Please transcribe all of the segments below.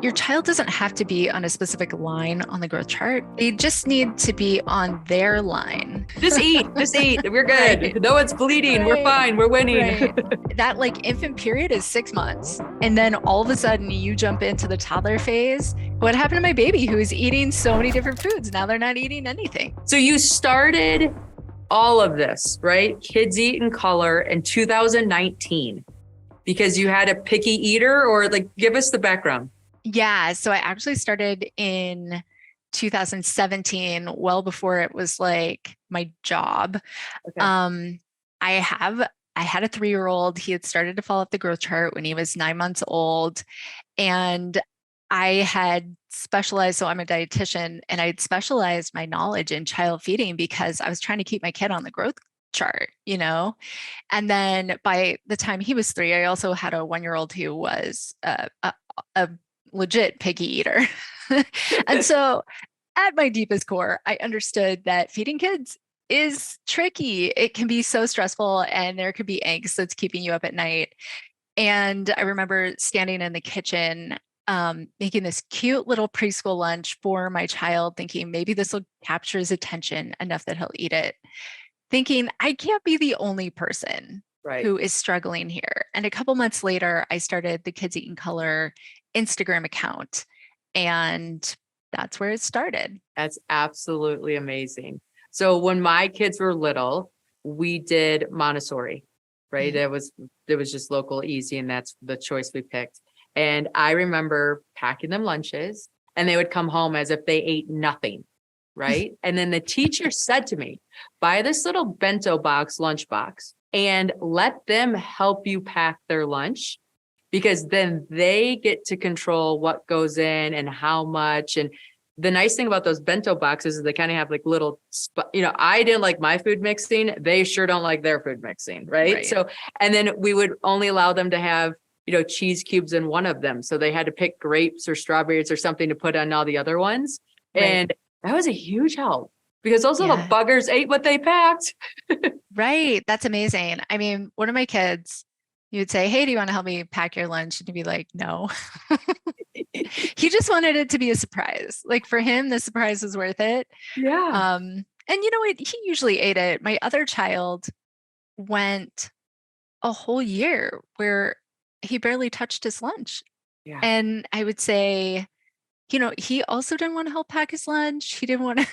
your child doesn't have to be on a specific line on the growth chart. They just need to be on their line. Just eat. We're good. Right. No one's bleeding. Right. We're fine. We're winning. Right. That like infant period is 6 months. And then all of a sudden you jump into the toddler phase. What happened to my baby who is eating so many different foods? Now they're not eating anything. So you started all of this, right? Kids Eat in Color in 2019 because you had a picky eater, or like, give us the background. Yeah. So I actually started in 2017, well before it was like my job. Okay. I had a 3-year-old. He had started to fall off the growth chart when he was 9 months old. And I had specialized, so I'm a dietitian, and I had specialized my knowledge in child feeding because I was trying to keep my kid on the growth chart, you know? And then by the time he was 3, I also had a 1-year-old who was a legit picky eater. And so at my deepest core, I understood that feeding kids is tricky. It can be so stressful, and there could be angst that's keeping you up at night. And I remember standing in the kitchen, making this cute little preschool lunch for my child, thinking maybe this will capture his attention enough that he'll eat it. Thinking I can't be the only person who is struggling here. And a couple months later, I started the Kids Eat in Color Instagram account, and that's where it started. That's absolutely amazing. So when my kids were little, we did Montessori, right? Mm-hmm. It was just local, easy, and that's the choice we picked. And I remember packing them lunches, and they would come home as if they ate nothing, right? And then the teacher said to me, buy this little bento box, lunch box, and let them help you pack their lunch, because then they get to control what goes in and how much. And the nice thing about those bento boxes is they kind of have like little, I didn't like my food mixing. They sure don't like their food mixing. Right. So, and then we would only allow them to have, cheese cubes in one of them. So they had to pick grapes or strawberries or something to put on all the other ones. Right. And that was a huge help because those little buggers ate what they packed. Right. That's amazing. I mean, one of my kids, you would say, hey, do you want to help me pack your lunch? And he'd be like, no. He just wanted it to be a surprise. Like for him, the surprise was worth it. Yeah. And you know what? He usually ate it. My other child went a whole year where he barely touched his lunch. Yeah. And I would say, he also didn't want to help pack his lunch. He didn't want to,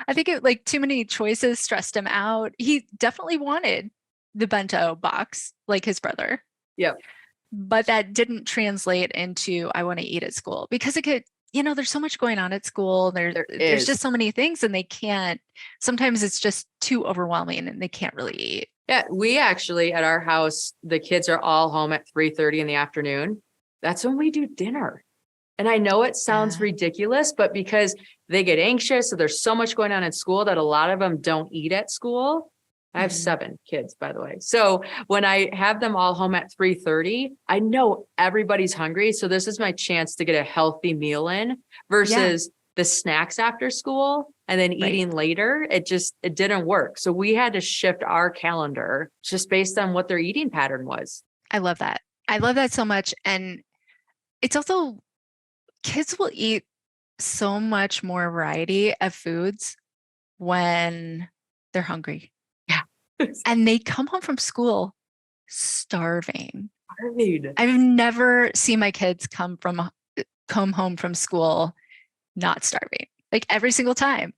I think it too many choices stressed him out. He definitely wanted the bento box like his brother. Yep. But that didn't translate into I want to eat at school because it could, there's so much going on at school. There's just so many things, and sometimes it's just too overwhelming and they can't really eat. Yeah. We actually, at our house, the kids are all home at 3:30 in the afternoon. That's when we do dinner. And I know it sounds ridiculous, but because they get anxious, so there's so much going on at school that a lot of them don't eat at school. I have 7 kids, by the way. So when I have them all home at 3:30, I know everybody's hungry. So this is my chance to get a healthy meal in versus the snacks after school and then eating later. It didn't work. So we had to shift our calendar just based on what their eating pattern was. I love that. I love that so much. And it's also, kids will eat so much more variety of foods when they're hungry. And they come home from school starving. I've never seen my kids come home from school not starving, like every single time.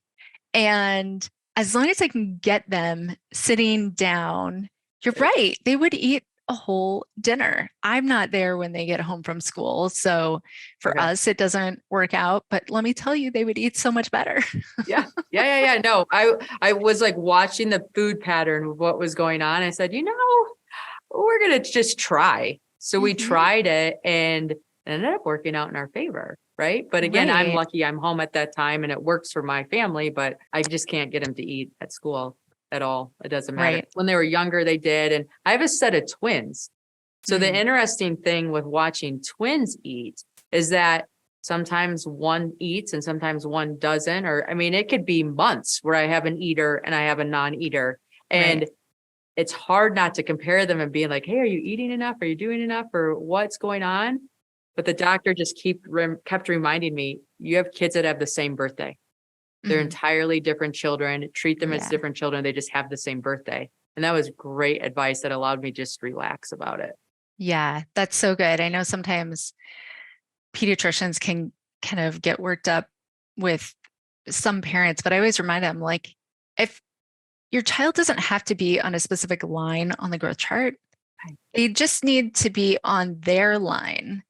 And as long as I can get them sitting down, you're right, they would eat a whole dinner. I'm not there when they get home from school. So for us, it doesn't work out. But let me tell you, they would eat so much better. Yeah. No, I was like watching the food pattern of what was going on. I said, we're going to just try. So we tried it and it ended up working out in our favor. Right. But again, I'm lucky I'm home at that time and it works for my family, but I just can't get them to eat at school at all. It doesn't matter. Right. When they were younger, they did. And I have a set of twins. So the interesting thing with watching twins eat is that sometimes one eats and sometimes one doesn't, it could be months where I have an eater and I have a non-eater. And it's hard not to compare them and being like, hey, are you eating enough? Are you doing enough? Or what's going on? But the doctor just kept reminding me, you have kids that have the same birthday. They're Mhm. entirely different children. Treat them as Yeah. different children. They just have the same birthday. And that was great advice that allowed me just to relax about it. Yeah, that's so good. I know sometimes pediatricians can kind of get worked up with some parents, but I always remind them like, if your child doesn't have to be on a specific line on the growth chart, they just need to be on their line,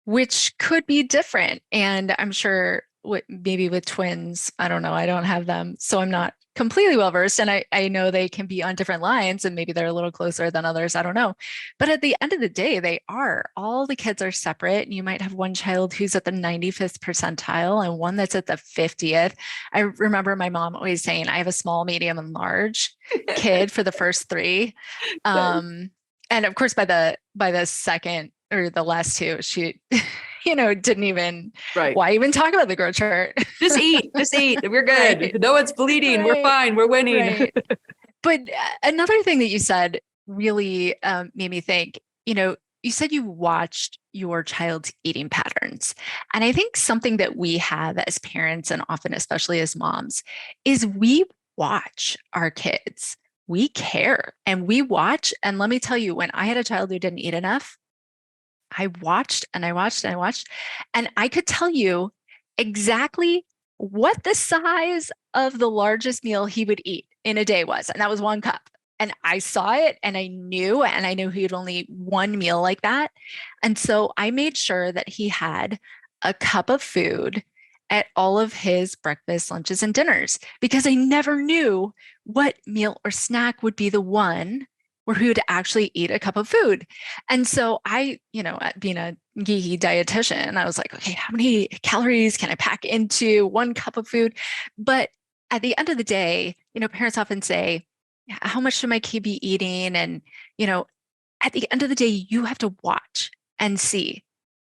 which could be different. And I'm sure maybe with twins, I don't know, I don't have them, so I'm not completely well versed. And I know they can be on different lines and maybe they're a little closer than others. I don't know. But at the end of the day, they are. All the kids are separate. You might have one child who's at the 95th percentile and one that's at the 50th. I remember my mom always saying, I have a small, medium, and large kid for the first three. And of course, by the second or the last two, she, didn't even, Right. why even talk about the growth chart? Just eat. We're good. Right. No one's bleeding. We're Right. fine. We're winning. Right. But another thing that you said really made me think, you said you watched your child's eating patterns. And I think something that we have as parents and often, especially as moms, is we watch our kids. We care and we watch. And let me tell you, when I had a child who didn't eat enough, I watched and I watched and I watched, and I could tell you exactly what the size of the largest meal he would eat in a day was. And that was 1 cup. And I saw it and I knew he had only one meal like that. And so I made sure that he had a cup of food at all of his breakfast, lunches, and dinners because I never knew what meal or snack would be the one where he would actually eat a cup of food. And so I, being a geeky dietitian, I was like, okay, how many calories can I pack into 1 cup of food? But at the end of the day, parents often say, how much should my kid be eating? And, at the end of the day, you have to watch and see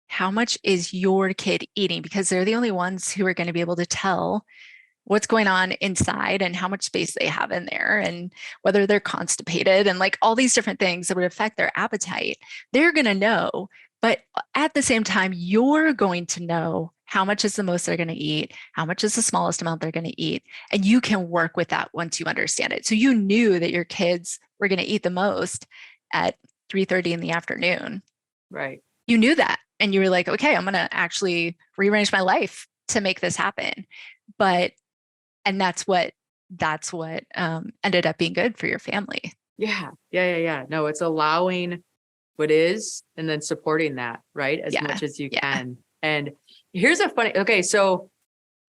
how much is your kid eating because they're the only ones who are going to be able to tell what's going on inside and how much space they have in there and whether they're constipated and like all these different things that would affect their appetite. They're going to know. But at the same time, you're going to know how much is the most they're going to eat, how much is the smallest amount they're going to eat. And you can work with that once you understand it. So you knew that your kids were going to eat the most at 3:30 in the afternoon. Right. You knew that. And you were like, okay, I'm going to actually rearrange my life to make this happen. But and that's what ended up being good for your family. Yeah. No, it's allowing what is and then supporting that, right? As Yeah. much as you Yeah. can. And here's okay, so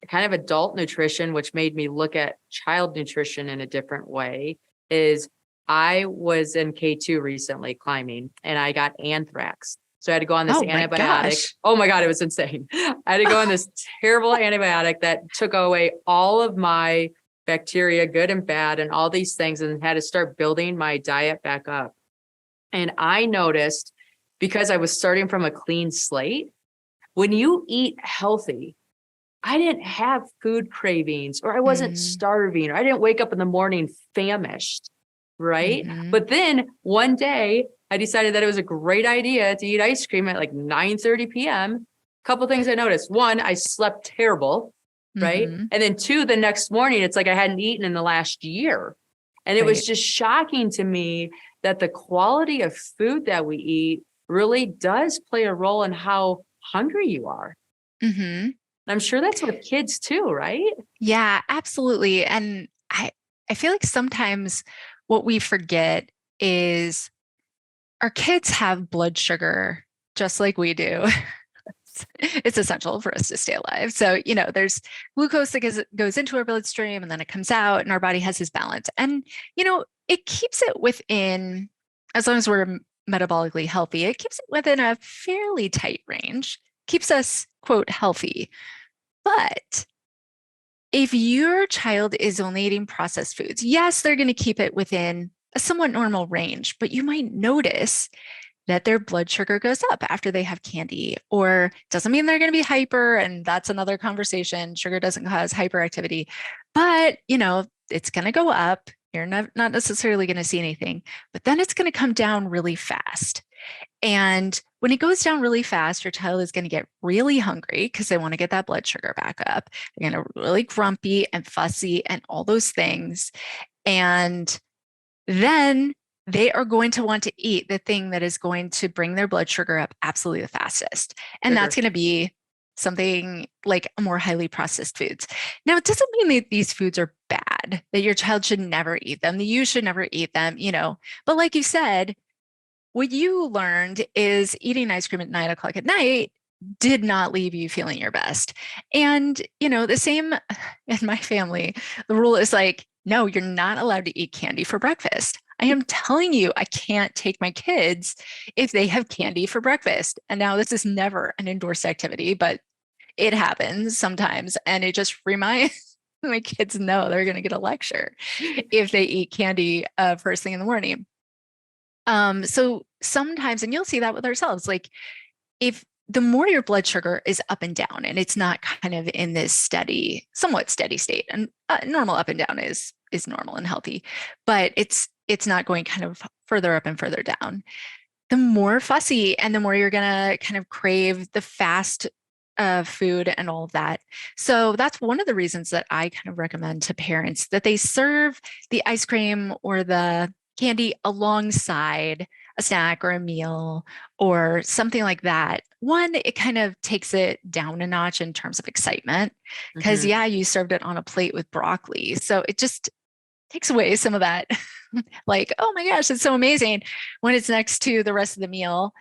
kind of adult nutrition, which made me look at child nutrition in a different way, is I was in K2 recently climbing and I got anthrax. So I had to go on this Oh my antibiotic. gosh. Oh my God, it was insane. I had to go on this terrible antibiotic that took away all of my bacteria, good and bad, and all these things, and had to start building my diet back up. And I noticed, because I was starting from a clean slate, when you eat healthy, I didn't have food cravings, or I wasn't Mm, starving, or I didn't wake up in the morning famished, right? mhm. But then one day I decided that it was a great idea to eat ice cream at like 9:30 p.m. Couple things I noticed. One, I slept terrible, right? Mhm. And then two, the next morning, it's like I hadn't eaten in the last year. And it was Right. just shocking to me that the quality of food that we eat really does play a role in how hungry you are. Mhm. I'm sure that's with kids too, right? Yeah, absolutely. And I feel like sometimes what we forget is our kids have blood sugar just like we do. It's essential for us to stay alive. So, there's glucose that goes into our bloodstream and then it comes out, and our body has this balance. And, it keeps it within, as long as we're metabolically healthy, it keeps it within a fairly tight range, keeps us, quote, healthy. But if your child is only eating processed foods, yes, they're going to keep it within a somewhat normal range, but you might notice that their blood sugar goes up after they have candy, or doesn't mean they're going to be hyper. And that's another conversation. Sugar doesn't cause hyperactivity, but it's going to go up. You're not necessarily going to see anything, but then it's going to come down really fast. And when it goes down really fast, your child is going to get really hungry because they want to get that blood sugar back up. They're going to really grumpy and fussy and all those things. And then they are going to want to eat the thing that is going to bring their blood sugar up absolutely the fastest. And that's Sugar. going to be something like more highly processed foods. Now, it doesn't mean that these foods are bad, that your child should never eat them, that you should never eat them, But like you said, what you learned is eating ice cream at 9 o'clock at night did not leave you feeling your best. And, the same in my family, the rule is like, no, you're not allowed to eat candy for breakfast. I am telling you, I can't take my kids if they have candy for breakfast. And now this is never an endorsed activity, but it happens sometimes. And it just reminds my kids know they're going to get a lecture if they eat candy first thing in the morning. So sometimes, and you'll see that with ourselves, like if the more your blood sugar is up and down and it's not kind of in this somewhat steady state, and normal up and down is normal and healthy, but it's not going kind of further up and further down. The more fussy and the more you're gonna kind of crave the fast food and all of that. So that's one of the reasons that I kind of recommend to parents that they serve the ice cream or the candy alongside a snack or a meal or something like that. One, it kind of takes it down a notch in terms of excitement because, Hmm. yeah, you served it on a plate with broccoli. So it just takes away some of that, like, oh my gosh, it's so amazing when it's next to the rest of the meal.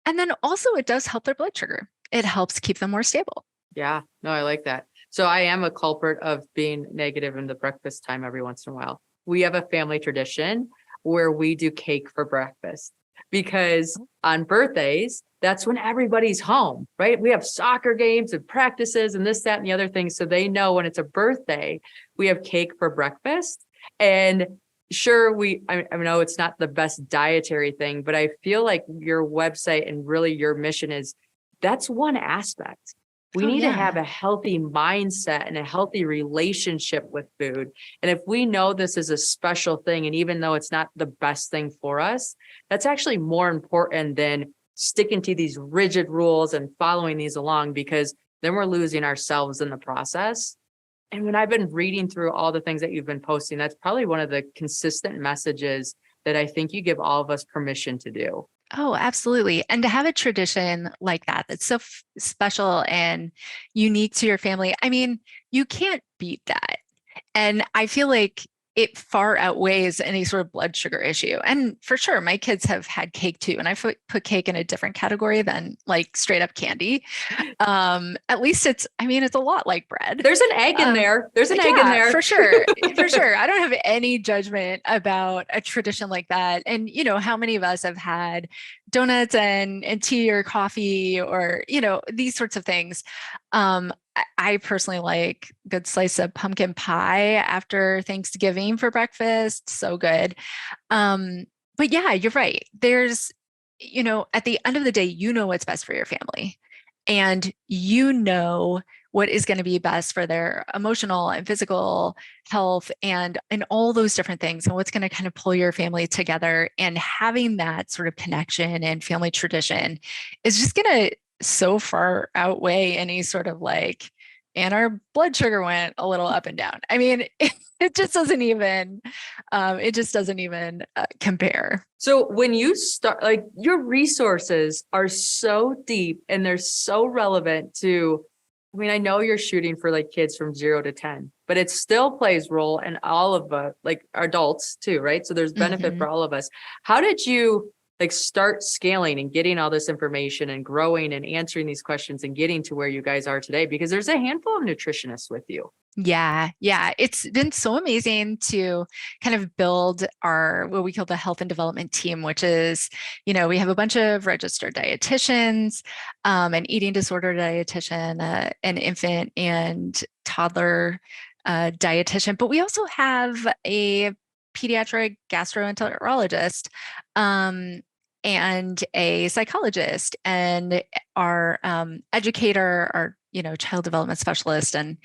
And then also, it does help their blood sugar. It helps keep them more stable. Yeah, no, I like that. So I am a culprit of being negative in the breakfast time every once in a while. We have a family tradition where we do cake for breakfast because on birthdays, that's when everybody's home, right? We have soccer games and practices and this, that, and the other thing. So they know when it's a birthday, we have cake for breakfast. And sure, I know it's not the best dietary thing, but I feel like your website and really your mission is that's one aspect. We Oh, need to have yeah. a healthy mindset and a healthy relationship with food. And if we know this is a special thing, and even though it's not the best thing for us, that's actually more important than sticking to these rigid rules and following these along, because then we're losing ourselves in the process. And when I've been reading through all the things that you've been posting, that's probably one of the consistent messages that I think you give all of us permission to do. Oh, absolutely. And to have a tradition like that, that's so special and unique to your family. I mean, you can't beat that. And I feel like it far outweighs any sort of blood sugar issue. And for sure, my kids have had cake too. And I put cake in a different category than like straight up candy. At least I mean, it's a lot like bread. There's an egg in Um, there. There's an egg in yeah, there. for sure. For sure. I don't have any judgment about a tradition like that. And, how many of us have had donuts and tea or coffee or, these sorts of things. I personally like good slice of pumpkin pie after Thanksgiving for breakfast. So good. But yeah, you're right. At the end of the day, you know what's best for your family. And you know what is going to be best for their emotional and physical health and all those different things and what's going to kind of pull your family together. And having that sort of connection and family tradition is just going to so far outweigh any sort of like, and our blood sugar went a little up and down. I mean, it just doesn't even compare. So when you start, like your resources are so deep and they're so relevant to, I mean, I know you're shooting for like kids from 0 to 10, but it still plays role in all of like adults too, right? So there's benefit Mhm. for all of us. How did you like start scaling and getting all this information and growing and answering these questions and getting to where you guys are today? Because there's a handful of nutritionists with you. Yeah, yeah. It's been so amazing to kind of build our what we call the health and development team, which is, we have a bunch of registered dietitians, an eating disorder dietitian, an infant and toddler dietitian, but we also have a pediatric gastroenterologist, and a psychologist, and our educator, our child development specialist, and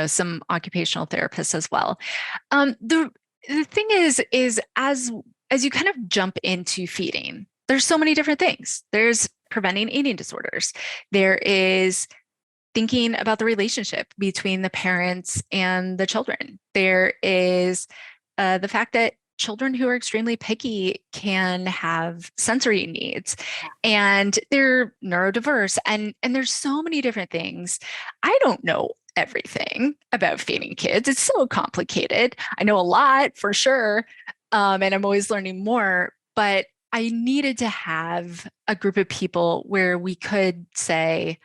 some occupational therapists as well. The thing is as you kind of jump into feeding, there's so many different things. There's preventing eating disorders. There is thinking about the relationship between the parents and the children. There is the fact that children who are extremely picky can have sensory needs, and they're neurodiverse, and there's so many different things. I don't know everything about feeding kids. It's so complicated. I know a lot for sure, and I'm always learning more, but I needed to have a group of people where we could say,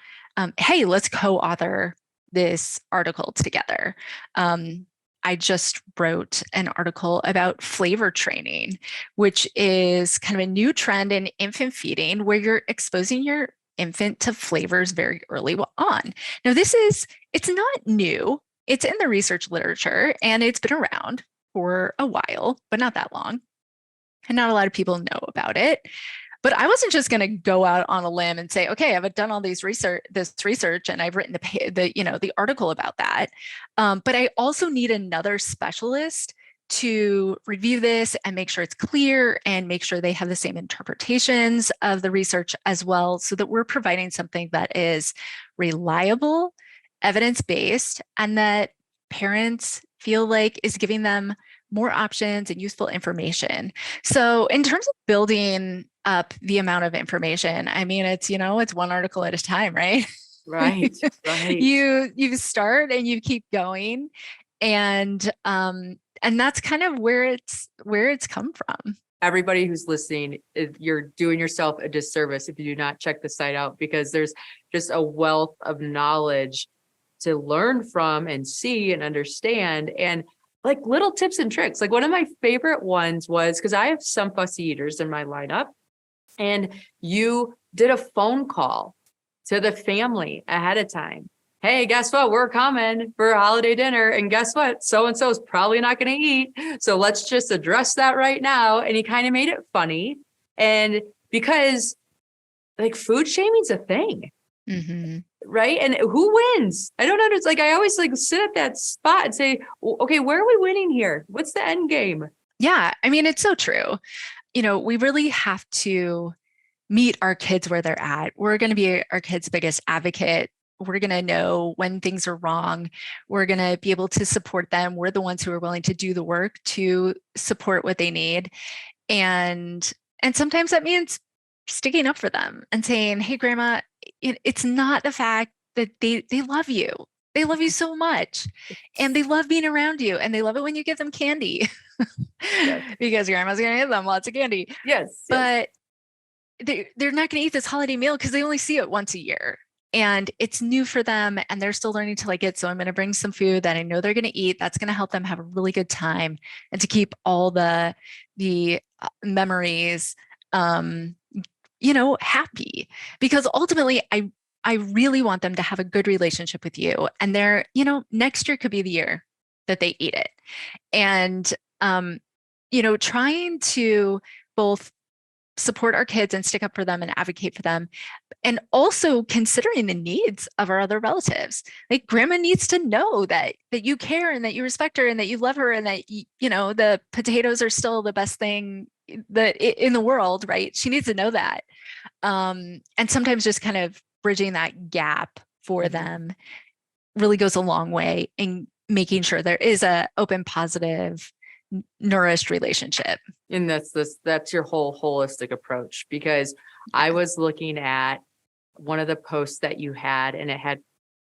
hey, let's co-author this article together. I just wrote an article about flavor training, which is kind of a new trend in infant feeding where you're exposing your infant to flavors very early on. Now, it's not new. It's in the research literature and it's been around for a while, but not that long. And not a lot of people know about it. But I wasn't just going to go out on a limb and say, okay, I've done all this research, and I've written the article about that. But I also need another specialist to review this and make sure it's clear and make sure they have the same interpretations of the research as well, so that we're providing something that is reliable, evidence-based, and that parents feel like is giving them more options and useful information. So in terms of building up the amount of information, I mean, it's one article at a time, right? Right. Right. You start and you keep going. And that's kind of where it's come from. Everybody who's listening, you're doing yourself a disservice if you do not check the site out, because there's just a wealth of knowledge to learn from and see and understand, and like little tips and tricks. Like one of my favorite ones was, because I have some fussy eaters in my lineup, and you did a phone call to the family ahead of time. Hey, guess what? We're coming for a holiday dinner. And guess what? So-and-so is probably not going to eat. So let's just address that right now. And he kind of made it funny. And because like food shaming's a thing. Mm-hmm. Right. And who wins? I don't understand. Like I always like sit at that spot and say, okay, where are we winning here? What's the end game? Yeah. I mean, it's so true. We really have to meet our kids where they're at. We're going to be our kids' biggest advocate. We're going to know when things are wrong. We're going to be able to support them. We're the ones who are willing to do the work to support what they need. And sometimes that means sticking up for them and saying, hey, grandma, it's not the fact that they love you. They love you so much, and they love being around you, and they love it when you give them candy. Yes. Because grandma's going to give them lots of candy. Yes. But they're not going to eat this holiday meal because they only see it once a year. And it's new for them, and they're still learning to like it. So I'm going to bring some food that I know they're going to eat. That's going to help them have a really good time and to keep all the memories, happy. Because ultimately, I really want them to have a good relationship with you. And next year could be the year that they eat it. And, trying to both support our kids and stick up for them and advocate for them, and also considering the needs of our other relatives. Like grandma needs to know that you care and that you respect her and that you love her, and that the potatoes are still the best thing in the world, right? She needs to know that. And sometimes just kind of bridging that gap for them really goes a long way in making sure there is a open, positive, nourished relationship. And that's your whole holistic approach, because I was looking at one of the posts that you had, and it had,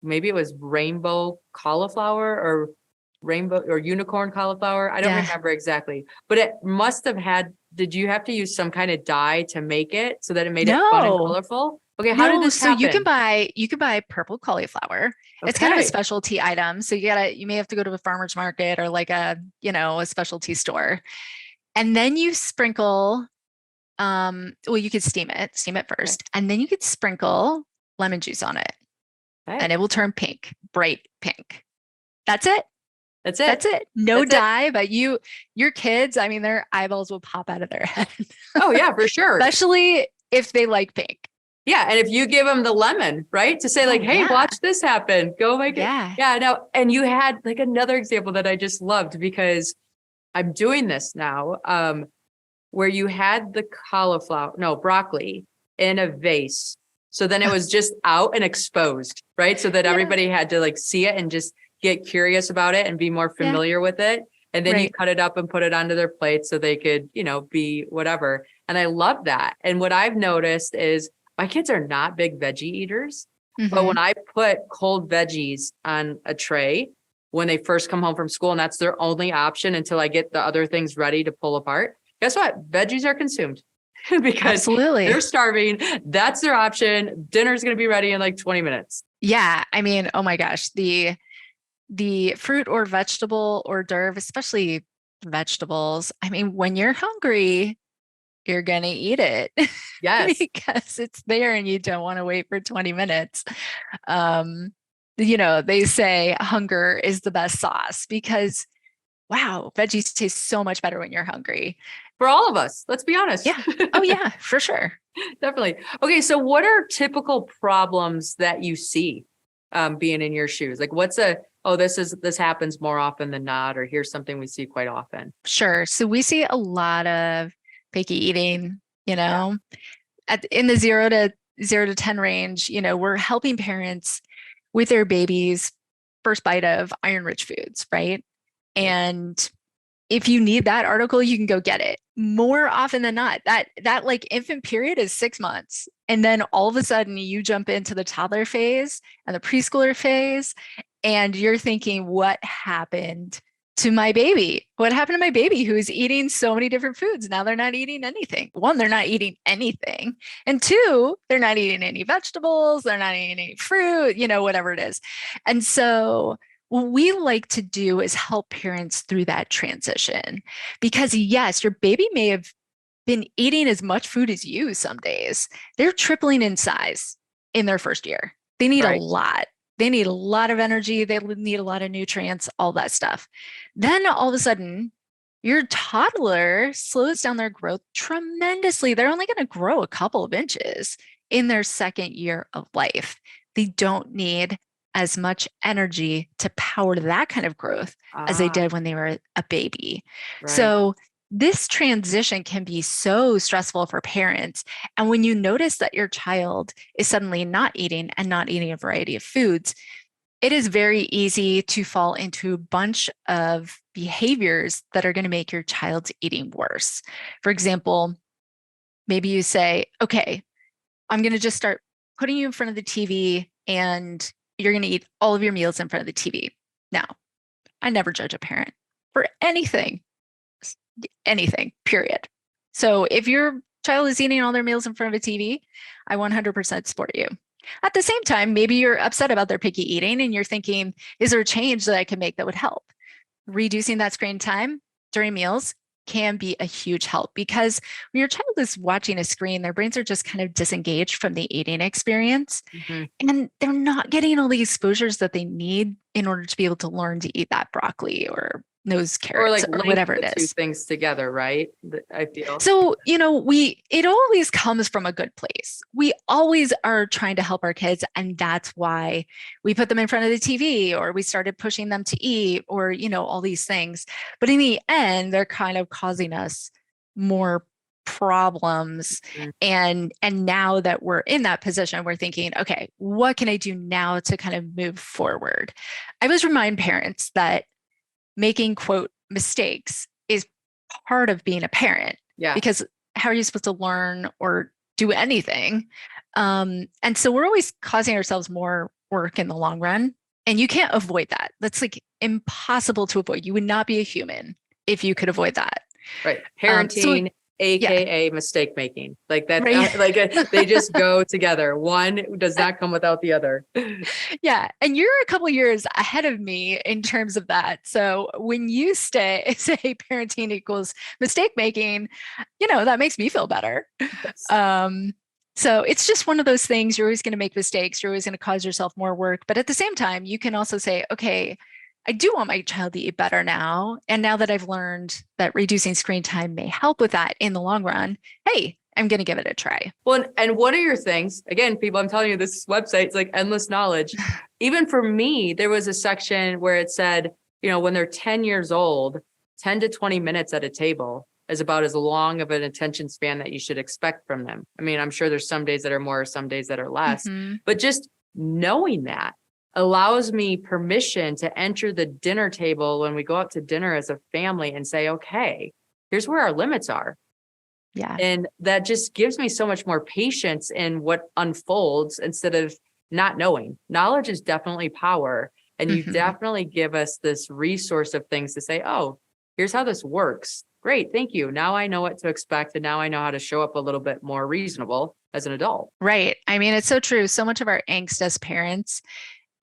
maybe it was rainbow cauliflower or rainbow or unicorn cauliflower. I don't remember exactly, but it must have had, did you have to use some kind of dye to make it so that it made it fun and colorful? Okay. How did this happen? So you can buy purple cauliflower. Okay. It's kind of a specialty item. So you may have to go to a farmer's market or like a specialty store. And then you sprinkle, you could steam it first. Okay. And then you could sprinkle lemon juice on it. Okay. And it will turn pink, bright pink. That's it. That's it. No dye, but your kids, I mean, their eyeballs will pop out of their head. Oh yeah, for sure. Especially if they like pink. Yeah. And if you give them the lemon, right, to say like, hey, watch this happen, go make it. Yeah. No. And you had like another example that I just loved, because I'm doing this now, where you had the broccoli, in a vase. So then it was just out and exposed, right? So that Yeah. everybody had to like see it and just get curious about it and be more Yeah. familiar with it. And then you Right. cut it up and put it onto their plate so they could, be whatever. And I love that. And what I've noticed is my kids are not big veggie eaters, but Mhm. when I put cold veggies on a tray, when they first come home from school, and that's their only option until I get the other things ready to pull apart, guess what? Veggies are consumed because Absolutely. they're starving. That's their option. Dinner's going to be ready in like 20 minutes. Yeah. I mean, oh my gosh, the fruit or vegetable hors d'oeuvre, especially vegetables. I mean, when you're hungry, you're gonna eat it Yes. because it's there and you don't want to wait for 20 minutes. Um, they say hunger is the best sauce because wow, veggies taste so much better when you're hungry. For all of us, let's be honest. Yeah. Oh yeah, for sure. Definitely. Okay. So what are typical problems that you see being in your shoes? Like this happens more often than not, or here's something we see quite often. Sure. So we see a lot of picky eating, Yeah. in the 0 to 10 range, we're helping parents with their babies' first bite of iron rich foods, right? And if you need that article, you can go get it. More often than not, that like infant period is 6 months. And then all of a sudden you jump into the toddler phase and the preschooler phase, and you're thinking, what happened to my baby? What happened to my baby who's eating so many different foods? Now they're not eating anything. One, they're not eating anything. And two, they're not eating any vegetables, they're not eating any fruit, whatever it is. And so what we like to do is help parents through that transition because, yes, your baby may have been eating as much food as you some days. They're tripling in size in their first year. They need a Right. lot. They need a lot of energy. They need a lot of nutrients, all that stuff. Then all of a sudden, your toddler slows down their growth tremendously. They're only going to grow a couple of inches in their second year of life. They don't need as much energy to power that kind of growth as they Ah, did when they were a baby. right. So this transition can be so stressful for parents. And when you notice that your child is suddenly not eating and not eating a variety of foods, it is very easy to fall into a bunch of behaviors that are going to make your child's eating worse. For example, maybe you say, okay, I'm going to just start putting you in front of the TV and you're going to eat all of your meals in front of the TV. Now, I never judge a parent for anything, period. So if your child is eating all their meals in front of a TV, I 100% support you. At the same time, maybe you're upset about their picky eating and you're thinking, is there a change that I can make that would help? Reducing that screen time during meals can be a huge help because when your child is watching a screen, their brains are just kind of disengaged from the eating experience. Mm-hmm. And they're not getting all the exposures that they need in order to be able to learn to eat that broccoli or those Or carrots like or link whatever the it two is. things together, right? I feel. So, it always comes from a good place. We always are trying to help our kids. And that's why we put them in front of the TV or we started pushing them to eat or, all these things. But in the end, they're kind of causing us more problems. Mhm. And now that we're in that position, we're thinking, okay, what can I do now to kind of move forward? I always remind parents that making quote mistakes is part of being a parent Yeah. because how are you supposed to learn or do anything? And so we're always causing ourselves more work in the long run. And you can't avoid that. That's like impossible to avoid. You would not be a human if you could avoid that. Right. So Parenting, yeah, AKA mistake making. Like that, right. they just go together. One does not come without the other. Yeah. And you're a couple years ahead of me in terms of that. So when you say parenting equals mistake making, that makes me feel better. Yes. Um, so it's just one of those things. You're always going to make mistakes. You're always going to cause yourself more work. But at the same time, you can also say, okay, I do want my child to eat better now. And now that I've learned that reducing screen time may help with that in the long run, hey, I'm going to give it a try. Well, and one of your things, again, people, I'm telling you, this website is like endless knowledge. Even for me, there was a section where it said, when they're 10 years old, 10 to 20 minutes at a table is about as long of an attention span that you should expect from them. I mean, I'm sure there's some days that are more, some days that are less, but just knowing that allows me permission to enter the dinner table when we go out to dinner as a family and say, okay, here's where our limits are. Yeah. And that just gives me so much more patience in what unfolds instead of not knowing. Knowledge is definitely power. And you definitely give us this resource of things to say, oh, here's how this works. Great. Thank you. Now I know what to expect. And now I know how to show up a little bit more reasonable as an adult. Right. I mean, it's so true. So much of our angst as parents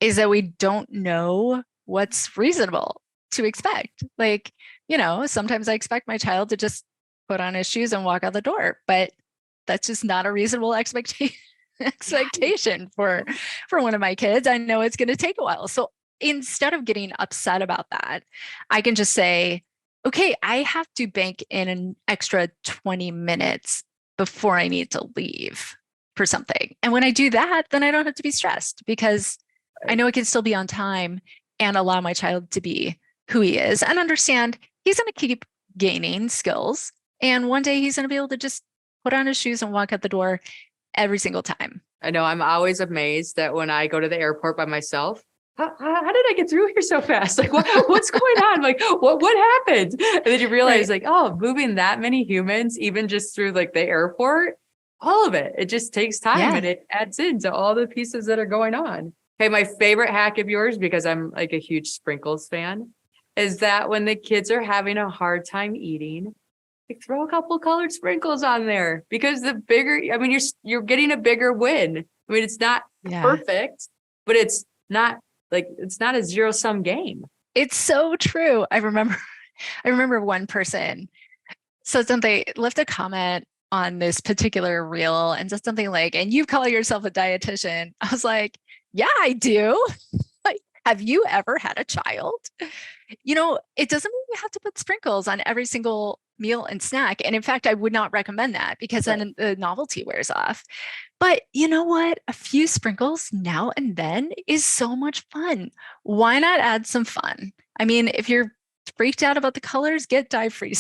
is that we don't know what's reasonable to expect. Like, sometimes I expect my child to just put on his shoes and walk out the door, but that's just not a reasonable expectation for one of my kids. I know it's going to take a while. So instead of getting upset about that, I can just say, okay, I have to bank in an extra 20 minutes before I need to leave for something. And when I do that, then I don't have to be stressed because I know I can still be on time and allow my child to be who he is and understand he's going to keep gaining skills. And one day he's going to be able to just put on his shoes and walk out the door every single time. I know I'm always amazed that when I go to the airport by myself, how did I get through here so fast? Like, what's going on? Like, what happened? And then you realize like, oh, moving that many humans, even just through like the airport, all of it just takes time and it adds into all the pieces that are going on. Okay, my favorite hack of yours, because I'm like a huge sprinkles fan, is that when the kids are having a hard time eating, like throw a couple colored sprinkles on there because the bigger, I mean, you're getting a bigger win. I mean, it's not perfect, but it's not a zero-sum game. It's so true. I remember one person said something, left a comment on this particular reel and said something like, and you call yourself a dietitian. I was like, yeah, I do. Like, have you ever had a child? It doesn't mean you have to put sprinkles on every single meal and snack. And in fact, I would not recommend that because then the novelty wears off. But you know what? A few sprinkles now and then is so much fun. Why not add some fun? I mean, if you're freaked out about the colors, get dye-free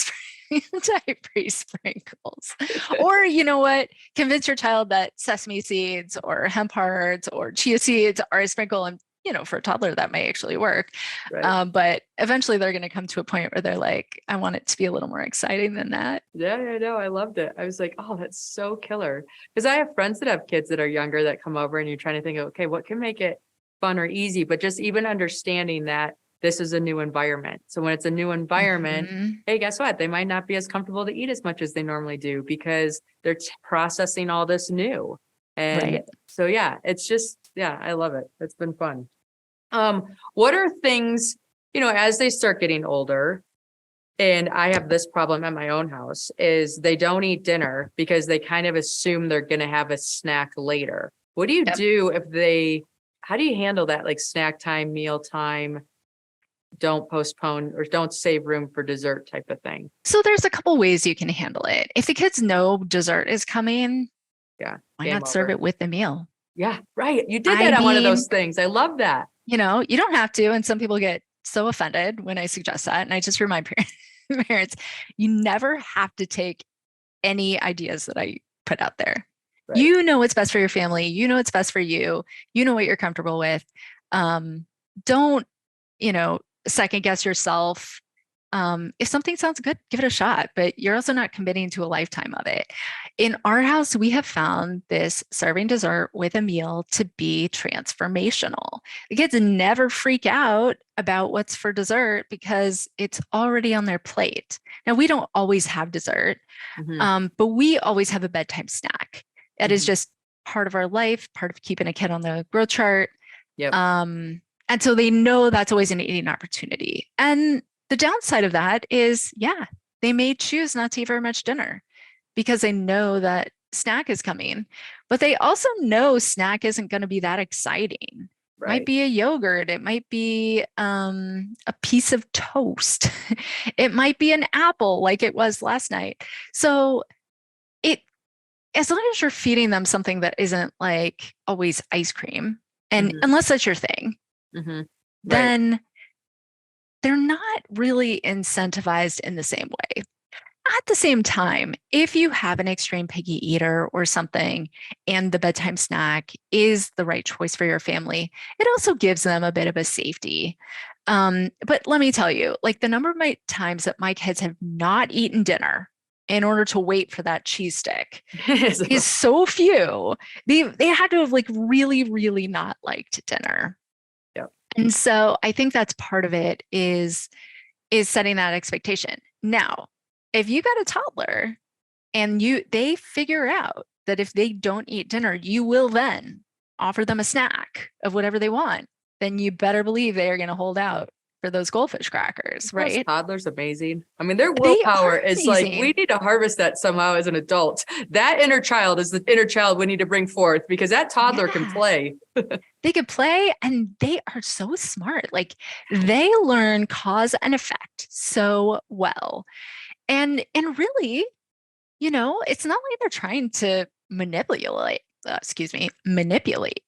sprinkles. Or you know what? Convince your child that sesame seeds or hemp hearts or chia seeds are a sprinkle, and for a toddler that may actually work. But eventually they're going to come to a point where they're like, I want it to be a little more exciting than that. Yeah, I know. I loved it. I was like, oh, that's so killer. Because I have friends that have kids that are younger that come over and you're trying to think, okay, what can make it fun or easy? But just even understanding that this is a new environment. So when it's a new environment, hey, guess what? They might not be as comfortable to eat as much as they normally do because they're processing all this new. And so, yeah, it's just, I love it. It's been fun. What are things, as they start getting older, and I have this problem at my own house, is they don't eat dinner because they kind of assume they're going to have a snack later. What do you do how do you handle that? Like snack time, meal time, don't postpone or don't save room for dessert type of thing. So there's a couple ways you can handle it. If the kids know dessert is coming, why not serve it with the meal? Yeah, right. You did that on one of those things. I love that. You don't have to. And some people get so offended when I suggest that. And I just remind parents, you never have to take any ideas that I put out there. Right. You know what's best for your family. You know what's best for you. You know what you're comfortable with. Don't, second guess yourself. If something sounds good, give it a shot, but you're also not committing to a lifetime of it. In our house, we have found this serving dessert with a meal to be transformational. The kids never freak out about what's for dessert because it's already on their plate. Now, we don't always have dessert, but we always have a bedtime snack. That is just part of our life, part of keeping a kid on the growth chart. And so they know that's always an eating opportunity. And the downside of that is, they may choose not to eat very much dinner because they know that snack is coming, but they also know snack isn't going to be that exciting. Right. It might be a yogurt. It might be a piece of toast. It might be an apple like it was last night. So as long as you're feeding them something that isn't like always ice cream, and unless that's your thing, then they're not really incentivized in the same way. At the same time, if you have an extreme picky eater or something, and the bedtime snack is the right choice for your family, it also gives them a bit of a safety. But let me tell you, like the number of my times that my kids have not eaten dinner in order to wait for that cheese stick is So, so few. They had to have like really, really not liked dinner. yeah. And so I think that's part of it is setting that expectation. Now, if you got a toddler and they figure out that if they don't eat dinner, you will then offer them a snack of whatever they want, then you better believe they are going to hold out for those goldfish crackers, Those right? toddlers amazing. I mean, their They willpower are is like, we amazing. need to harvest that somehow as an adult. That inner child is the inner child we need to bring forth because that toddler can Yeah. play. They could play and they are so smart. Like they learn cause and effect so well. And really, it's not like they're trying to manipulate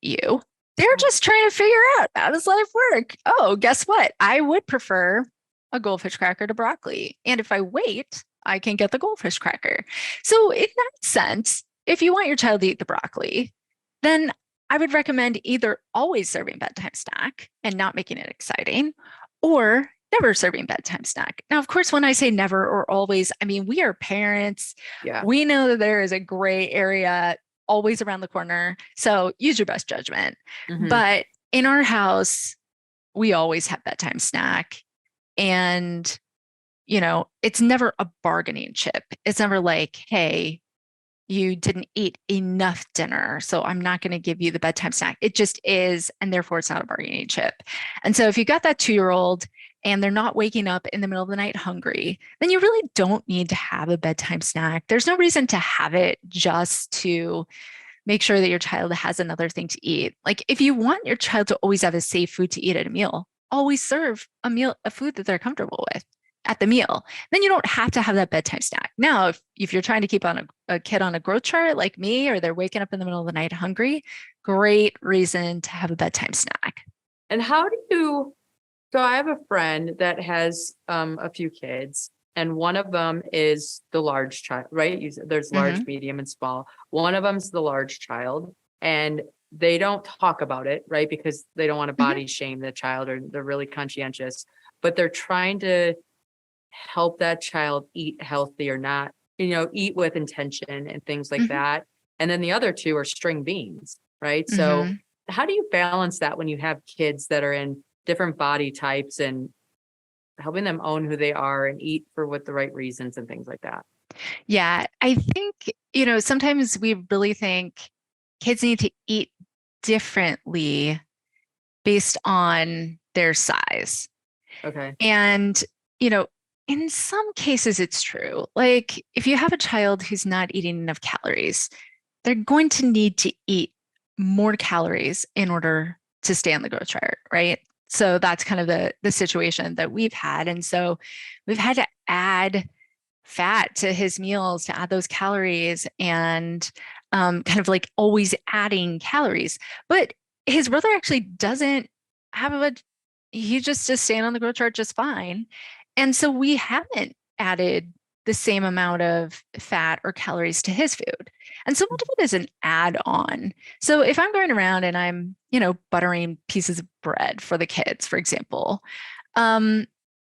you. They're just trying to figure out how does life work. Oh, guess what? I would prefer a goldfish cracker to broccoli. And if I wait, I can get the goldfish cracker. So in that sense, if you want your child to eat the broccoli, then I would recommend either always serving bedtime snack and not making it exciting, or never serving bedtime snack. Now, of course, when I say never or always, I mean, we are parents. Yeah. We know that there is a gray area always around the corner. So use your best judgment. Hmm. But in our house, we always have bedtime snack. And, it's never a bargaining chip. It's never like, hey, you didn't eat enough dinner, so I'm not going to give you the bedtime snack. It just is, and therefore it's not a bargaining chip. And so if you got that 2 year old and they're not waking up in the middle of the night hungry, then you really don't need to have a bedtime snack. There's no reason to have it just to make sure that your child has another thing to eat. Like if you want your child to always have a safe food to eat at a meal, always serve a food that they're comfortable with at the meal. Then you don't have to have that bedtime snack. Now, if you're trying to keep on a kid on a growth chart like me, or they're waking up in the middle of the night hungry, great reason to have a bedtime snack. And how do you, so I have a friend that has a few kids, and one of them is the large child, right? There's large, Mm-hmm. medium, and small. One of them's the large child, and they don't talk about it, right? Because they don't want to Mm-hmm. body shame the child, or they're really conscientious, but they're trying to help that child eat healthy or not, eat with intention and things like Mm-hmm. that. And then the other two are string beans, right? So Mm-hmm. how do you balance that when you have kids that are in different body types and helping them own who they are and eat for what the right reasons and things like that? Yeah, I think, sometimes we really think kids need to eat differently based on their size. Okay. And, you know, in some cases, it's true. Like if you have a child who's not eating enough calories, they're going to need to eat more calories in order to stay on the growth chart, right? So that's kind of the situation that we've had. And so we've had to add fat to his meals to add those calories and kind of like always adding calories. But his brother actually doesn't have he just staying on the growth chart just fine. And so we haven't added the same amount of fat or calories to his food. And so much of it is an add on. So if I'm going around and I'm, buttering pieces of bread for the kids, for example, um,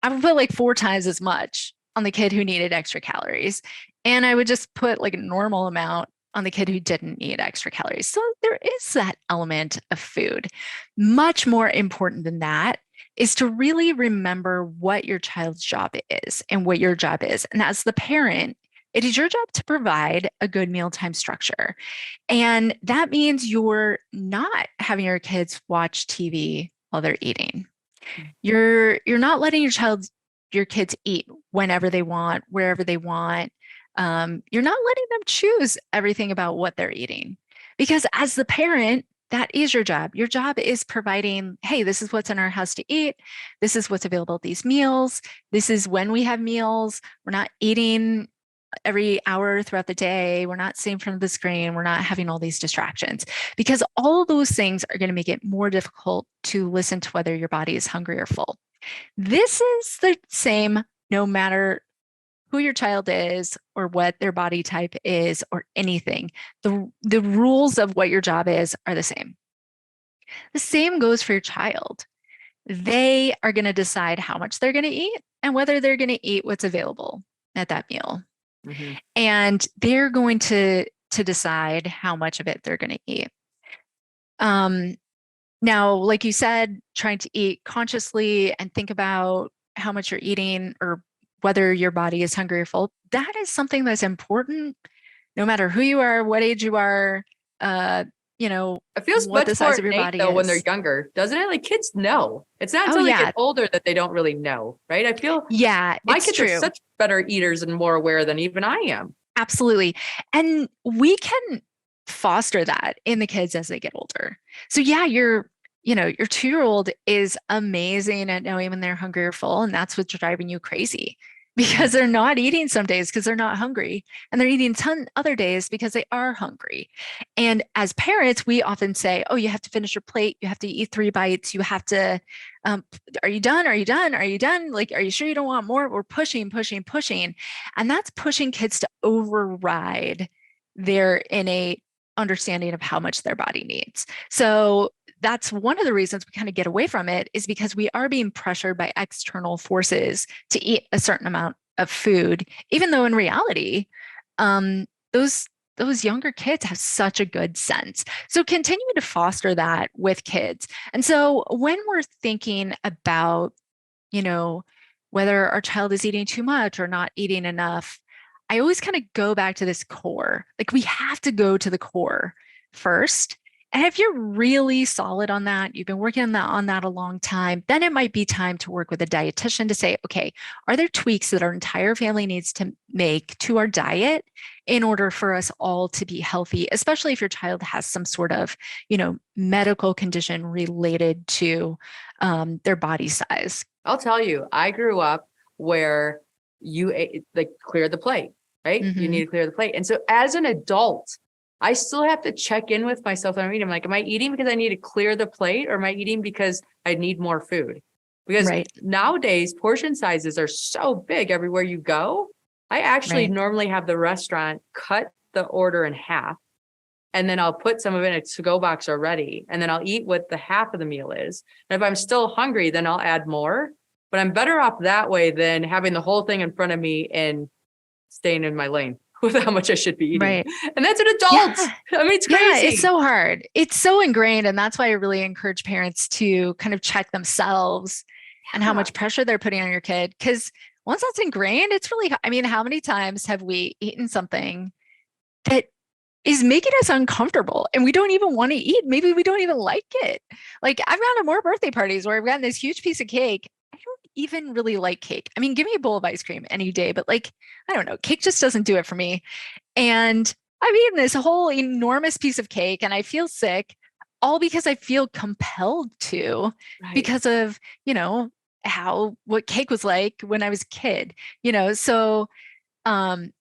I would put like 4 times as much on the kid who needed extra calories. And I would just put like a normal amount on the kid who didn't need extra calories. So there is that element of food. Much more important than that is to really remember what your child's job is and what your job is. And as the parent, it is your job to provide a good mealtime structure. And that means you're not having your kids watch TV while they're eating. You're not letting your kids eat whenever they want, wherever they want. You're not letting them choose everything about what they're eating, because as the parent, that is your job. Your job is providing, hey, this is what's in our house to eat. This is what's available at these meals. This is when we have meals. We're not eating every hour throughout the day. We're not sitting in front of the screen. We're not having all these distractions, because all of those things are going to make it more difficult to listen to whether your body is hungry or full. This is the same no matter who your child is or what their body type is or anything. The rules of what your job is are the same. The same goes for your child. They are going to decide how much they're going to eat and whether they're going to eat what's available at that meal. Mm-hmm. And they're going to decide how much of it they're going to eat. Now, like you said, trying to eat consciously and think about how much you're eating or whether your body is hungry or full, that is something that's important no matter who you are, what age you are, uh, It feels what much the more size of your innate body though when they're is. younger, doesn't it? Like kids know. It's not Oh, until they get yeah. older that they don't really know, right? I feel Yeah, my it's kids are true. such better eaters and more aware than even I am. Absolutely. And we can foster that in the kids as they get older. So yeah, your 2-year-old is amazing at knowing when they're hungry or full, and that's what's driving you crazy because they're not eating some days because they're not hungry, and they're eating ton other days because they are hungry. And as parents, we often say, "Oh, you have to finish your plate. You have to eat 3 bites. You have to um, are you done? Are you done? Are you done? Like, are you sure you don't want more?" We're pushing, pushing, pushing. And that's pushing kids to override their innate understanding of how much their body needs. So that's one of the reasons we kind of get away from it is because we are being pressured by external forces to eat a certain amount of food, even though in reality, um, those younger kids have such a good sense. So continue to foster that with kids. And so when we're thinking about, you know, whether our child is eating too much or not eating enough, I always kind of go back to this core. Like we have to go to the core first. And if you're really solid on that, you've been working on that a long time, then it might be time to work with a dietitian to say, okay, are there tweaks that our entire family needs to make to our diet in order for us all to be healthy, especially if your child has some sort of, medical condition related to their body size. I'll tell you, I grew up where you like clear the plate, right? You need Mm-hmm. to clear the plate. And so as an adult, I still have to check in with myself when I'm eating. I'm like, am I eating because I need to clear the plate or am I eating because I need more food? Because Right, nowadays portion sizes are so big everywhere you go. I actually right, normally have the restaurant cut the order in half and then I'll put some of it in a to-go box already. And then I'll eat what the half of the meal is. And if I'm still hungry, then I'll add more. But I'm better off that way than having the whole thing in front of me and staying in my lane with how much I should be eating. right. And that's an adult. Yeah. I mean, it's Yeah, it's crazy. so hard. It's so ingrained. And that's why I really encourage parents to kind of check themselves and how Yeah, much pressure they're putting on your kid. Because once that's ingrained, it's really, I mean, how many times have we eaten something that is making us uncomfortable and we don't even want to eat? Maybe we don't even like it. Like I've gone to more birthday parties where I've gotten this huge piece of cake. I don't even really like cake. I mean, give me a bowl of ice cream any day, but like, I don't know, cake just doesn't do it for me. And I've eaten this whole enormous piece of cake and I feel sick all because I feel compelled to right. because of, how what cake was like when I was a kid, so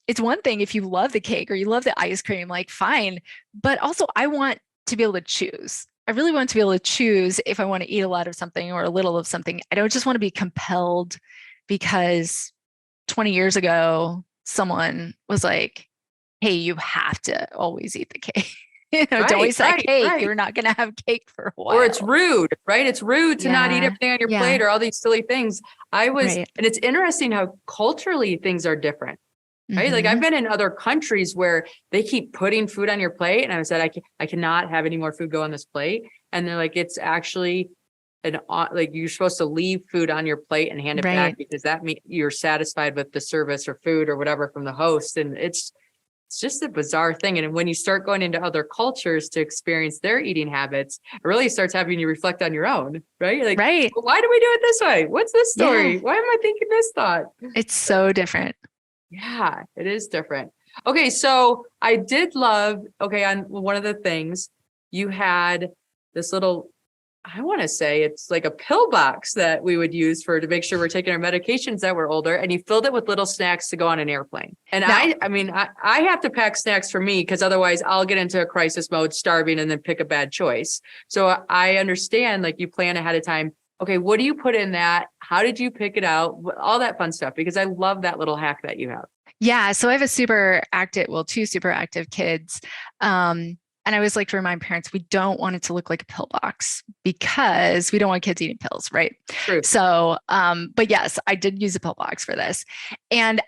it's one thing if you love the cake or you love the ice cream, like fine, but also I want to be able to choose. I really want to be able to choose if I want to eat a lot of something or a little of something. I don't just want to be compelled because 20 years ago someone was like, hey, you have to always eat the cake. Don't Right, waste that right, cake. right. You're not going to have cake for a Or it's while. rude, right? It's rude to not eat Yeah. everything on your Yeah. plate or all these silly things. Right. And it's interesting how culturally things are different. Right. Like I've Hmm. been in other countries where they keep putting food on your plate. And I said, I cannot have any more food go on this plate. And they're like, it's actually like you're supposed to leave food on your plate and hand it back Right. because that means you're satisfied with the service or food or whatever from the host. And it's just a bizarre thing. And when you start going into other cultures to experience their eating habits, it really starts having you reflect on your own, right? Like, Right. well, why do we do it this way? What's this Yeah. story? Why am I thinking this thought? It's so different. Yeah, it is different. Okay, so I did love, okay, on one of the things you had this little, I want to say it's like a pill box that we would use to make sure we're taking our medications that we're older, and you filled it with little snacks to go on an airplane. And Now, I mean, I have to pack snacks for me because otherwise I'll get into a crisis mode, starving, and then pick a bad choice. So I understand, like you plan ahead of time. Okay, what do you put in that? How did you pick it out? All that fun stuff, because I love that little hack that you have. Yeah, so I have a super active, well, two super active kids. And I always like to remind parents we don't want it to look like a pill box because we don't want kids eating pills, right? True. So, but yes, I did use a pill box for this. And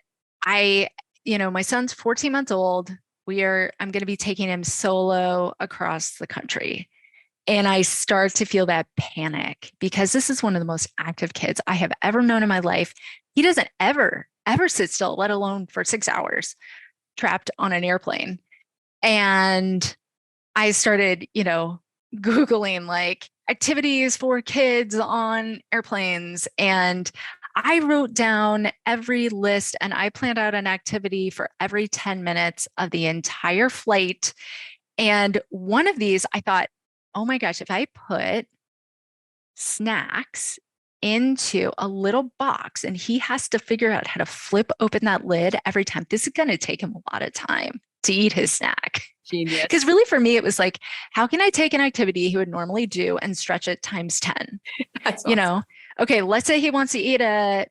I, my son's 14 months old. I'm going to be taking him solo across the country. And I start to feel that panic because this is one of the most active kids I have ever known in my life. He doesn't ever sit still, let alone for 6 hours trapped on an airplane. And I started, Googling like activities for kids on airplanes. And I wrote down every list and I planned out an activity for every 10 minutes of the entire flight. And one of these, I thought, oh my gosh, if I put snacks into a little box and he has to figure out how to flip open that lid every time, this is going to take him a lot of time to eat his snack. Because Genius. really for me, it was like, how can I take an activity he would normally do and stretch it times 10? That's You awesome. know, okay, let's say he wants to eat a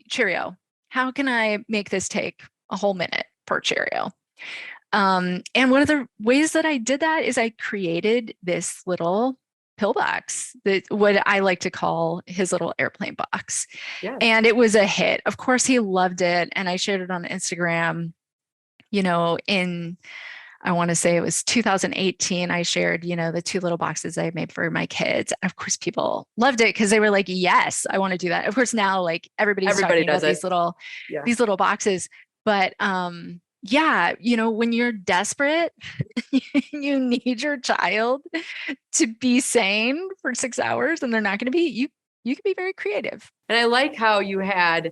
Cheerio. How can I make this take a whole minute per Cheerio? And one of the ways that I did that is I created this little pillbox, that what I like to call his little airplane box. Yes. And it was a hit. Of course, he loved it. And I shared it on Instagram, in I want to say it was 2018. I shared, the two little boxes I made for my kids. And of course, people loved it because they were like, yes, I want to do that. Of course, now like everybody's Everybody talking does about it. Yeah. these little boxes. But yeah, when you're desperate, you need your child to be sane for 6 hours and they're not going to be, you can be very creative. And I like how you had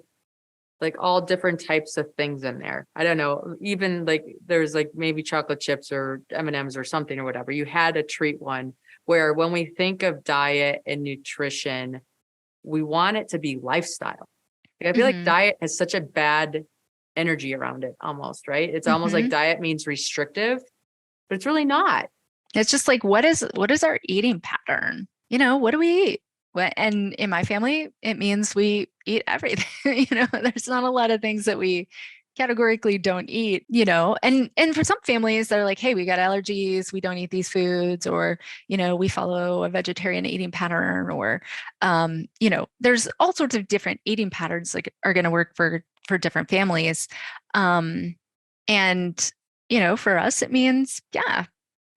like all different types of things in there. I don't know, even like there's like maybe chocolate chips or M&Ms or something or whatever. You had a treat one where when we think of diet and nutrition, we want it to be lifestyle. Like, I feel like Mm-hmm. diet has such a bad energy around it almost, right? It's almost like Mm-hmm. diet means restrictive, but it's really not. It's just like, what is our eating pattern? What do we eat? And in my family, it means we eat everything. There's not a lot of things that we categorically don't eat, and for some families they're like, hey, we got allergies, we don't eat these foods, or, we follow a vegetarian eating pattern, or, there's all sorts of different eating patterns like are going to work for different families. And, for us, it means, yeah,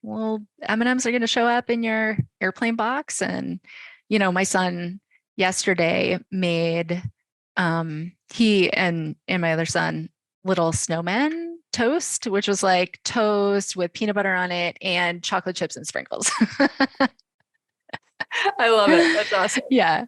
well, M&Ms are going to show up in your airplane box. And, my son yesterday made, he and my other son, little snowman toast, which was like toast with peanut butter on it and chocolate chips and sprinkles. I love it. That's awesome. Yeah.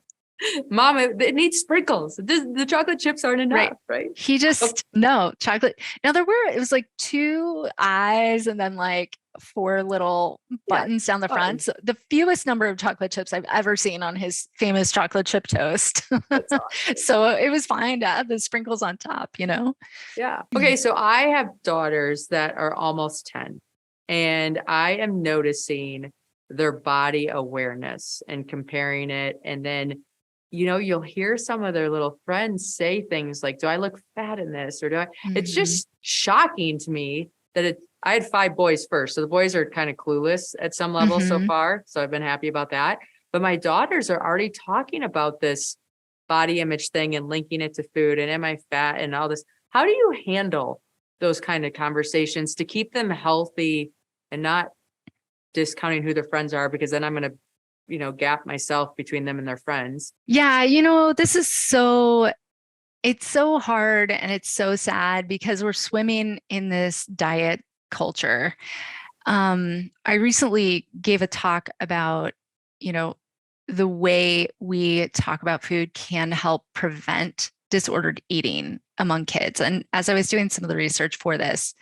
Mom, it needs sprinkles. The chocolate chips aren't enough, Right. right? He just, no, chocolate. Now it was like two eyes and then like four little Yeah. buttons down the front. So the fewest number of chocolate chips I've ever seen on his famous chocolate chip toast. That's awesome. So it was fine to add the sprinkles on top. Yeah. Okay. So I have daughters that are almost 10, and I am noticing their body awareness and comparing it. And then, you'll hear some of their little friends say things like, do I look fat in this? Or it's Mhm. just shocking to me that I had 5 boys first. So the boys are kind of clueless at some level so Mhm. far. So I've been happy about that. But my daughters are already talking about this body image thing and linking it to food and am I fat and all this. How do you handle those kind of conversations to keep them healthy and not discounting who their friends are? Because then I'm going to, gap myself between them and their friends. Yeah, this is it's so hard and it's so sad because we're swimming in this diet culture. I recently gave a talk about, you know, the way we talk about food can help prevent disordered eating among kids. And as I was doing some of the research for this,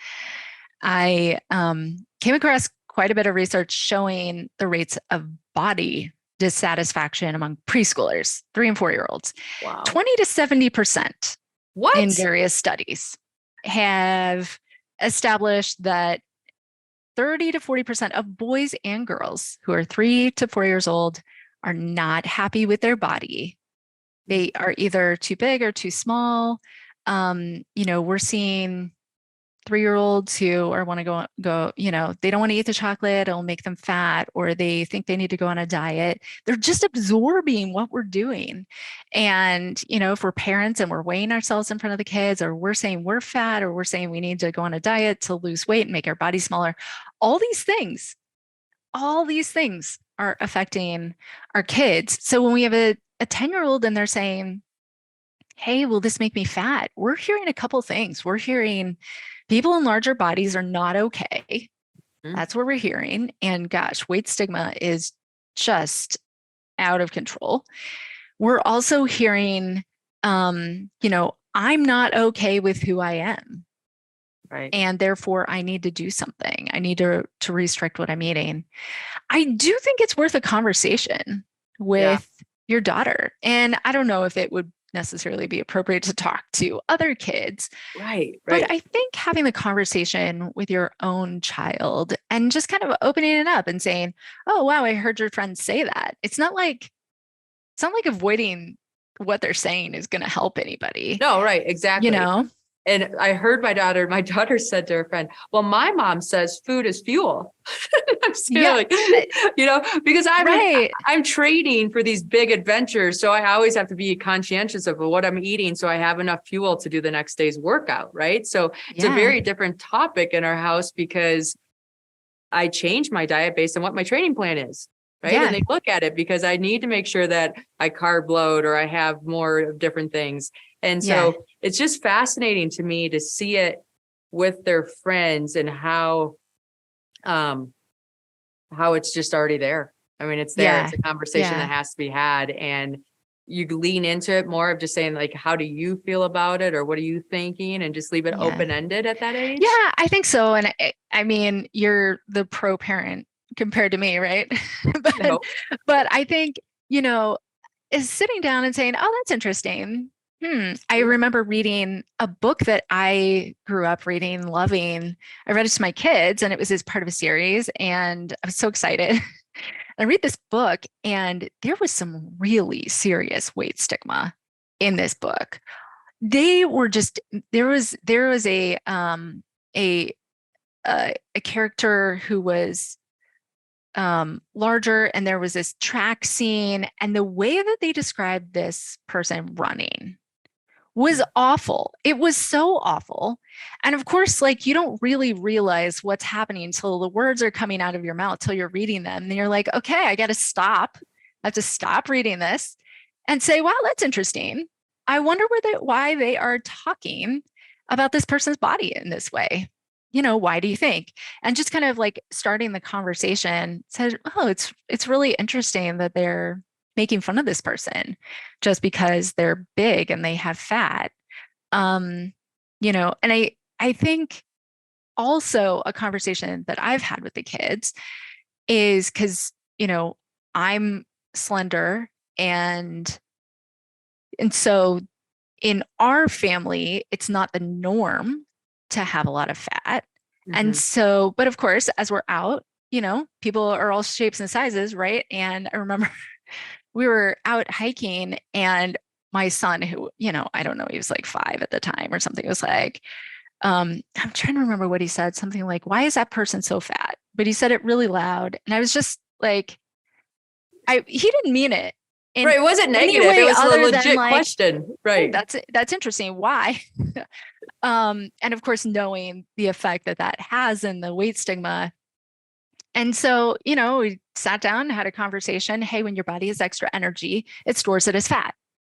I came across quite a bit of research showing the rates of body dissatisfaction among preschoolers, 3 and 4 year olds. Wow. 20 to 70% What? in various studies have established that 30 to 40% of boys and girls who are 3 to 4 years old are not happy with their body. They are either too big or too small. We're seeing 3-year-olds who are want to go, they don't want to eat the chocolate, it'll make them fat, or they think they need to go on a diet. They're just absorbing what we're doing. And, if we're parents and we're weighing ourselves in front of the kids, or we're saying we're fat, or we're saying we need to go on a diet to lose weight and make our body smaller, all these things, are affecting our kids. So when we have a 10-year-old and they're saying, hey, will this make me fat? We're hearing a couple things. We're hearing people in larger bodies are not okay. Mhm. That's what we're hearing. And gosh, weight stigma is just out of control. We're also hearing, I'm not okay with who I am. Right. And therefore, I need to do something. I need to restrict what I'm eating. I do think it's worth a conversation Yeah. with your daughter. And I don't know if it would necessarily be appropriate to talk to other kids, Right. but Right. I think having the conversation with your own child and just kind of opening it up and saying, "Oh, wow, I heard your friends say that." It's not like avoiding what they're saying is going to help anybody, No, right. you Exactly. know? And I heard my daughter said to her friend, well, my mom says food is fuel. I'm sitting there Yeah, like, because right. I'm training for these big adventures. So I always have to be conscientious of what I'm eating so I have enough fuel to do the next day's workout. Right. So it's a Yeah. very different topic in our house because I change my diet based on what my training plan is. Right. And Yeah. they look at it because I need to make sure that I carb load or I have more of different things. And Yeah. so it's just fascinating to me to see it with their friends and how it's just already there. I mean, it's there. Yeah. It's a conversation that Yeah. has to be had. And you lean into it more of just saying like, how do you feel about it? Or what are you thinking? And just leave it Yeah. open-ended at that age. Yeah, I think so. And I mean, you're the pro parent compared to me, right? but No. but I think, is sitting down and saying, "Oh, that's interesting." I remember reading a book that I grew up reading, loving. I read it to my kids, and it was as part of a series, and I was so excited. I read this book, and there was some really serious weight stigma in this book. They were just there was a a character who was larger, and there was this track scene, and the way that they described this person running was awful. It was so awful. And of course, like you don't really realize what's happening until the words are coming out of your mouth, till you're reading them. And you're like, okay, I got to stop. I have to stop reading this and say, wow, that's interesting. I wonder why they are talking about this person's body in this way. Why do you think? And just kind of like starting the conversation said, oh, it's really interesting that they're making fun of this person just because they're big and they have fat. Um, and I think also a conversation that I've had with the kids is because, I'm slender, and so in our family, it's not the norm to have a lot of fat. And Mm-hmm. so, but of course, as we're out, people are all shapes and sizes, right? And I remember we were out hiking, and my son, who, I don't know, he was like 5 at the time or something, was like, I'm trying to remember what he said, something like, why is that person so fat? But he said it really loud. And I was just like, he didn't mean it in Right. It wasn't any negative. It way was a other than legit like, question. oh, Right. that's interesting. Why? And of course, knowing the effect that has in the weight stigma. And so, we sat down, had a conversation. Hey, when your body has extra energy, it stores it as fat.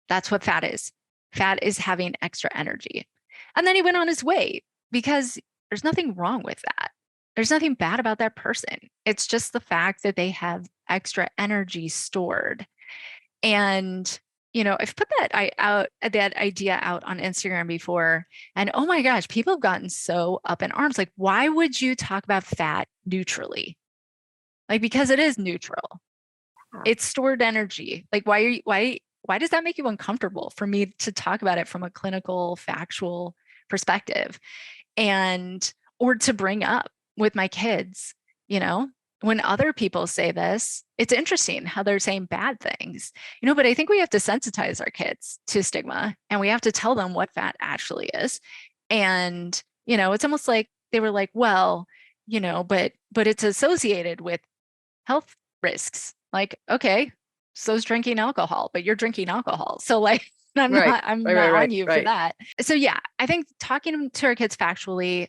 That's what fat is. Fat is having extra energy. And then he went on his way because there's nothing wrong with that. There's nothing bad about that person. It's just the fact that they have extra energy stored. And, I've put that idea out on Instagram before. And oh my gosh, people have gotten so up in arms. Like, why would you talk about fat neutrally? Like, because it is neutral. It's stored energy. Like, why does that make you uncomfortable for me to talk about it from a clinical, factual perspective? And or to bring up with my kids, you know? when other people say this, it's interesting how they're saying bad things, but I think we have to sensitize our kids to stigma, and we have to tell them what fat actually is. And, it's almost like they were like, well, but it's associated with health risks. Like, okay, so is drinking alcohol, but you're drinking alcohol. So like, I'm Right. not, I'm Right. Right. not on Right. you for Right. that. So yeah, I think talking to our kids factually,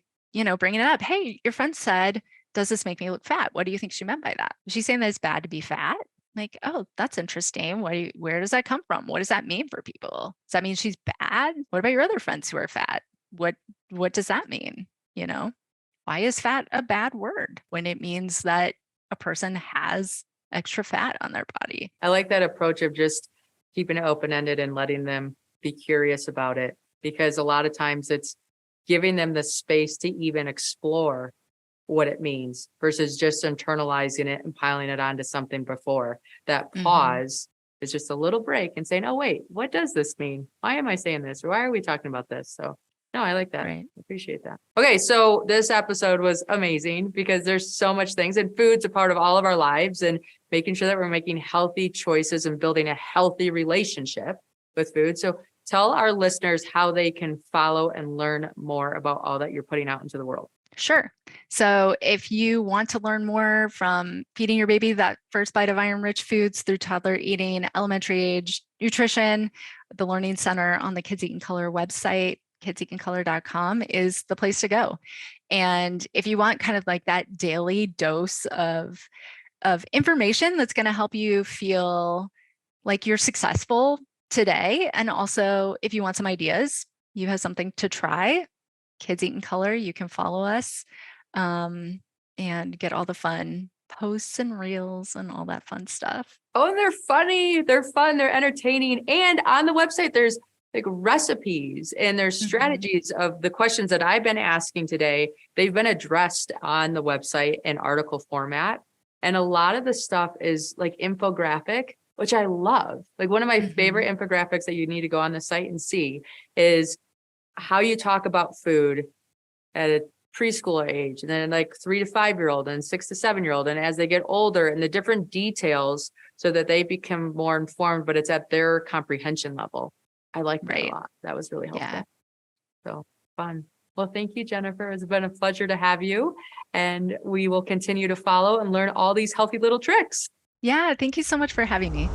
bringing it up. Hey, your friend said, does this make me look fat? What do you think she meant by that? She's saying that it's bad to be fat. Like, oh, that's interesting. Where does that come from? What does that mean for people? Does that mean she's bad? What about your other friends who are fat? What does that mean? Why is fat a bad word when it means that a person has extra fat on their body? I like that approach of just keeping it open-ended and letting them be curious about it, because a lot of times it's giving them the space to even explore what it means versus just internalizing it and piling it onto something before. That pause is just a little break and saying, oh, wait, what does this mean? Why am I saying this? Or why are we talking about this? So no, I like that. Right. I appreciate that. Okay. So this episode was amazing because there's so much things, and food's a part of all of our lives, and making sure that we're making healthy choices and building a healthy relationship with food. So tell our listeners how they can follow and learn more about all that you're putting out into the world. Sure. So if you want to learn more from feeding your baby that first bite of iron-rich foods through toddler eating, elementary age nutrition, the Learning Center on the Kids Eat in Color website, kidseatincolor.com is the place to go. And if you want kind of like that daily dose of information that's going to help you feel like you're successful today, and also if you want some ideas, you have something to try, Kids Eat in Color, you can follow us and get all the fun posts and reels and all that fun stuff. Oh, and they're funny, they're fun, they're entertaining. And on the website, there's like recipes and there's strategies of the questions that I've been asking today. They've been addressed on the website in article format. And a lot of the stuff is like infographic, which I love. Like one of my favorite infographics that you need to go on the site and see is how you talk about food at a preschooler age, and then like 3 to 5-year-old and 6 to 7-year-old. And as they get older, and the different details so that they become more informed, but it's at their comprehension level. I like that a lot. That was really helpful. Yeah. So fun. Well, thank you, Jennifer. It's been a pleasure to have you, and we will continue to follow and learn all these healthy little tricks. Yeah. Thank you so much for having me.